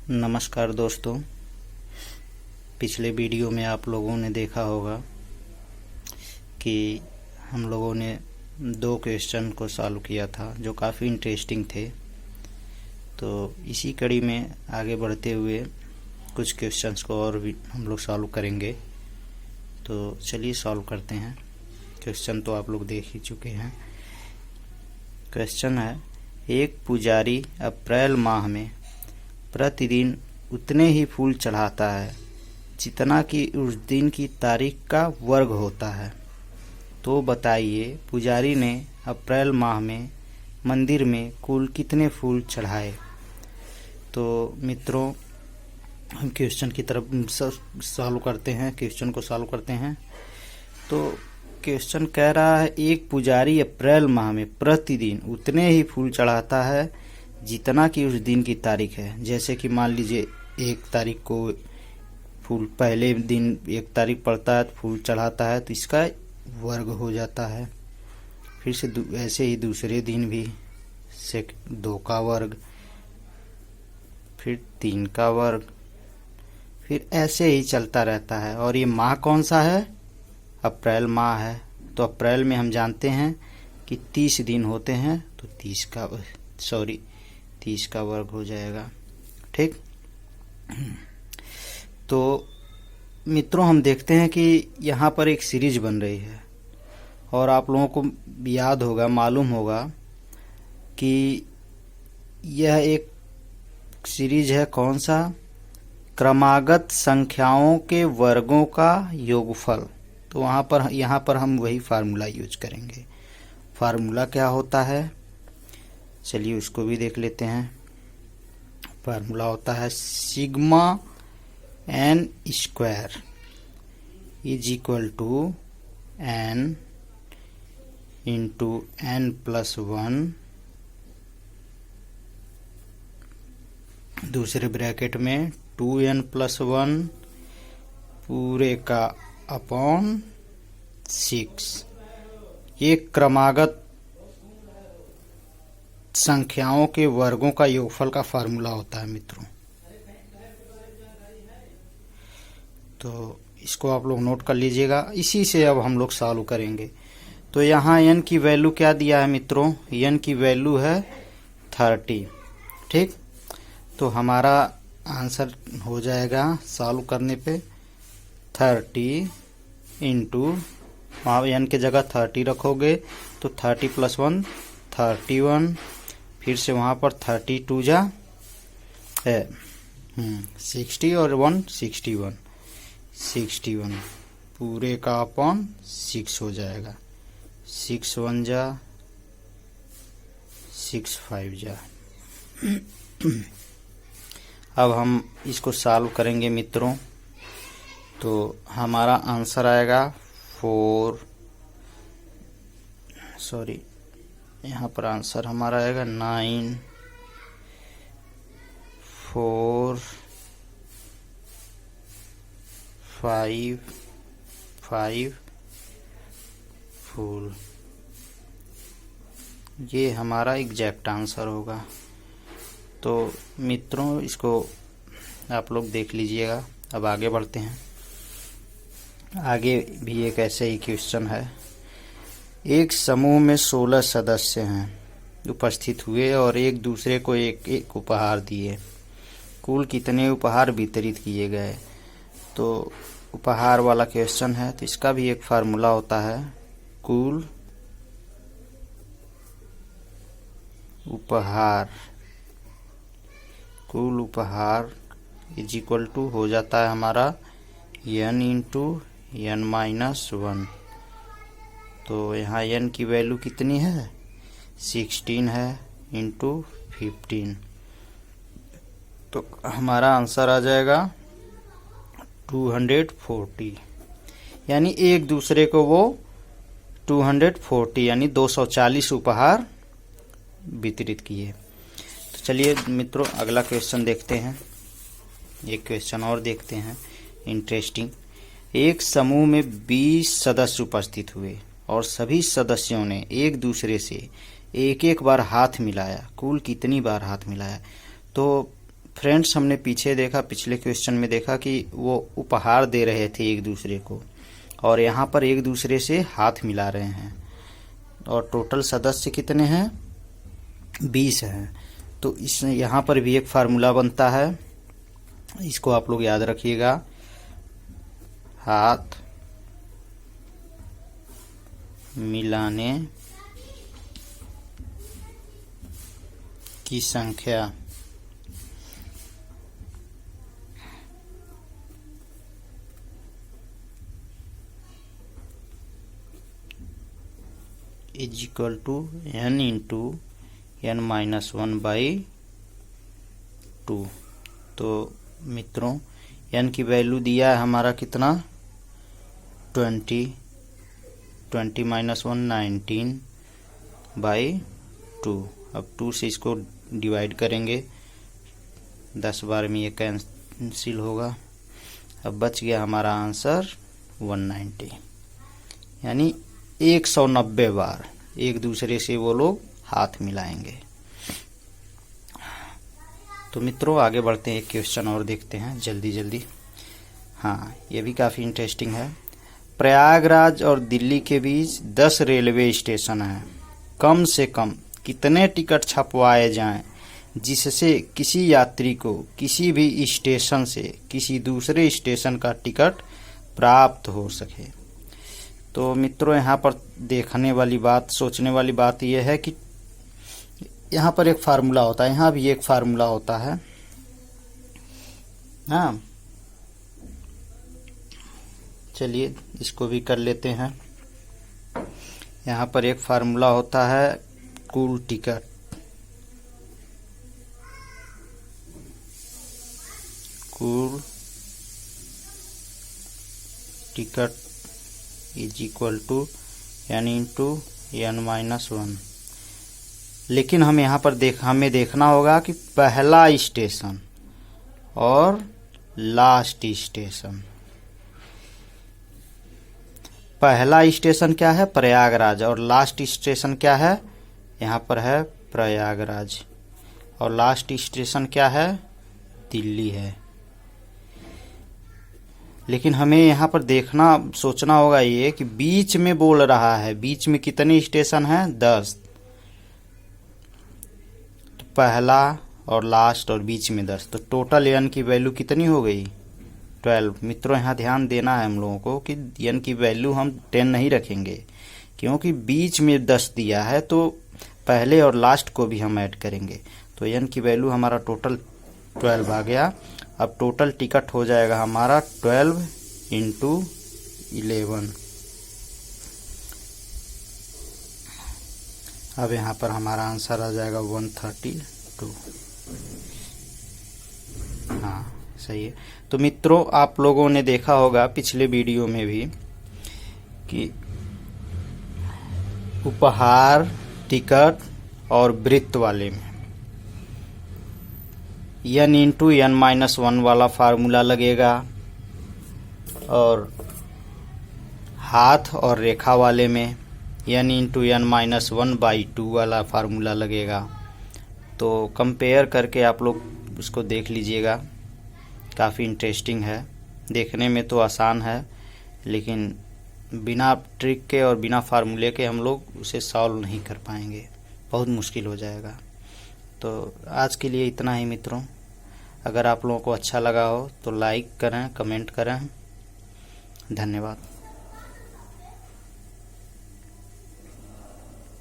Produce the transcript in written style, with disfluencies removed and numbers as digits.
नमस्कार दोस्तों। पिछले वीडियो में आप लोगों ने देखा होगा कि हम लोगों ने 2 क्वेश्चन को सॉल्व किया था जो काफ़ी इंटरेस्टिंग थे। तो इसी कड़ी में आगे बढ़ते हुए कुछ क्वेश्चंस को और भी हम लोग सॉल्व करेंगे। तो चलिए सॉल्व करते हैं। क्वेश्चन तो आप लोग देख ही चुके हैं। क्वेश्चन है, एक पुजारी अप्रैल माह में प्रतिदिन उतने ही फूल चढ़ाता है जितना कि उस दिन की तारीख का वर्ग होता है। तो बताइए पुजारी ने अप्रैल माह में मंदिर में कुल कितने फूल चढ़ाए। तो मित्रों, हम क्वेश्चन की तरफ सॉल्व करते हैं। क्वेश्चन को सॉल्व करते हैं। तो क्वेश्चन कह रहा है, एक पुजारी अप्रैल माह में प्रतिदिन उतने ही फूल चढ़ाता है जितना कि उस दिन की तारीख है। जैसे कि मान लीजिए 1 तारीख को फूल, पहले दिन 1 तारीख पड़ता है तो फूल चढ़ाता है, तो इसका वर्ग हो जाता है। फिर से ऐसे ही दूसरे दिन भी 2 का वर्ग, फिर 3 का वर्ग, फिर ऐसे ही चलता रहता है। और ये माह कौन सा है? अप्रैल माह है। तो अप्रैल में हम जानते हैं कि 30 दिन होते हैं, तो 30 का वर्ग हो जाएगा। ठीक। तो मित्रों, हम देखते हैं कि यहाँ पर एक सीरीज बन रही है और आप लोगों को याद होगा, मालूम होगा कि यह एक सीरीज है कौन सा? क्रमागत संख्याओं के वर्गों का योगफल। तो यहाँ पर हम वही फार्मूला यूज करेंगे। फार्मूला क्या होता है, चलिए उसको भी देख लेते हैं। फार्मूला होता है sigma n square is equal to n into n+1 दूसरे ब्रैकेट में 2n+1 पूरे का अपॉन 6। ये क्रमागत संख्याओं के वर्गों का योगफल का फार्मूला होता है मित्रों। तो इसको आप लोग नोट कर लीजिएगा। इसी से अब हम लोग सॉल्व करेंगे। तो यहाँ n की वैल्यू क्या दिया है मित्रों? n की वैल्यू है 30। ठीक। तो हमारा आंसर हो जाएगा सॉल्व करने पे 30 इंटू, वहाँ n के जगह 30 रखोगे तो 30+1 31, फिर से वहाँ पर 32 जा है 60 और 1 61 पूरे का अपॉन 6 हो जाएगा। 6 1 जा 6 5 जा। अब हम इसको सॉल्व करेंगे मित्रों। तो हमारा आंसर आएगा यहाँ पर आंसर हमारा आएगा 9 4 5 5 फूल। ये हमारा एग्जैक्ट आंसर होगा। तो मित्रों, इसको आप लोग देख लीजिएगा। अब आगे बढ़ते हैं। आगे भी एक ऐसे ही क्वेश्चन है। एक समूह में 16 सदस्य हैं उपस्थित हुए और एक दूसरे को एक एक उपहार दिए। कुल कितने उपहार वितरित किए गए? तो उपहार वाला क्वेश्चन है, तो इसका भी एक फार्मूला होता है कुल उपहार इज इक्वल टू हो जाता है हमारा n इंटू n-1। तो यहाँ n की वैल्यू कितनी है? 16 है इंटू 15। तो हमारा आंसर आ जाएगा 240। यानी एक दूसरे को वो 240 यानी 240 उपहार वितरित किए। तो चलिए मित्रों, अगला क्वेश्चन देखते हैं। एक क्वेश्चन और देखते हैं इंटरेस्टिंग। एक समूह में 20 सदस्य उपस्थित हुए और सभी सदस्यों ने एक दूसरे से एक एक बार हाथ मिलाया। कुल कितनी बार हाथ मिलाया? तो फ्रेंड्स, हमने पीछे देखा, पिछले क्वेश्चन में देखा कि वो उपहार दे रहे थे एक दूसरे को, और यहाँ पर एक दूसरे से हाथ मिला रहे हैं, और टोटल सदस्य कितने हैं? 20 हैं। तो इस यहाँ पर भी एक फार्मूला बनता है, इसको आप लोग याद रखिएगा। हाथ मिलाने की संख्या is equal to n into n-1/2। तो मित्रों, n की वैल्यू दिया है हमारा कितना? 20 -1 19/2। अब 2 से इसको डिवाइड करेंगे, 10 बार में ये कैंसिल होगा। अब बच गया हमारा आंसर 190, यानी 190 बार एक दूसरे से वो लोग हाथ मिलाएंगे। तो मित्रों, आगे बढ़ते हैं, एक क्वेश्चन और देखते हैं जल्दी जल्दी। हाँ, ये भी काफ़ी इंटरेस्टिंग है। प्रयागराज और दिल्ली के बीच 10 रेलवे स्टेशन हैं। कम से कम कितने टिकट छपवाए जाएं जिससे किसी यात्री को किसी भी स्टेशन से किसी दूसरे स्टेशन का टिकट प्राप्त हो सके? तो मित्रों, यहाँ पर देखने वाली बात, सोचने वाली बात यह है कि यहाँ पर एक फार्मूला होता है, यहाँ भी एक फार्मूला होता है। हाँ, चलिए इसको भी कर लेते हैं। यहाँ पर एक फार्मूला होता है कुल टिकट। कुल ticket is equal to n into n-1। लेकिन हम यहाँ पर हमें देखना होगा कि पहला स्टेशन और लास्ट स्टेशन। पहला स्टेशन क्या है? प्रयागराज। और लास्ट स्टेशन क्या है? यहाँ पर है प्रयागराज। और लास्ट स्टेशन क्या है? दिल्ली है। लेकिन हमें यहाँ पर देखना, सोचना होगा ये कि बीच में बोल रहा है, बीच में कितने स्टेशन हैं? 10। तो पहला और लास्ट और बीच में 10, तो टोटल n की वैल्यू कितनी हो गई? 12। मित्रों, यहाँ ध्यान देना है हम लोगों को कि n की वैल्यू हम 10 नहीं रखेंगे, क्योंकि बीच में 10 दिया है, तो पहले और लास्ट को भी हम ऐड करेंगे। तो n की वैल्यू हमारा टोटल 12 आ गया। अब टोटल टिकट हो जाएगा हमारा 12 इंटू 11। अब यहाँ पर हमारा आंसर आ जाएगा 132। हाँ, सही है। तो मित्रों, आप लोगों ने देखा होगा पिछले वीडियो में भी कि उपहार, टिकट और वृत्त वाले में n इंटू n-1 वाला फार्मूला लगेगा, और हाथ और रेखा वाले में n इंटू n-1/2 वाला फार्मूला लगेगा। तो कंपेयर करके आप लोग उसको देख लीजिएगा, काफ़ी इंटरेस्टिंग है। देखने में तो आसान है, लेकिन बिना ट्रिक के और बिना फार्मूले के हम लोग उसे सॉल्व नहीं कर पाएंगे, बहुत मुश्किल हो जाएगा। तो आज के लिए इतना ही मित्रों। अगर आप लोगों को अच्छा लगा हो तो लाइक करें, कमेंट करें। धन्यवाद।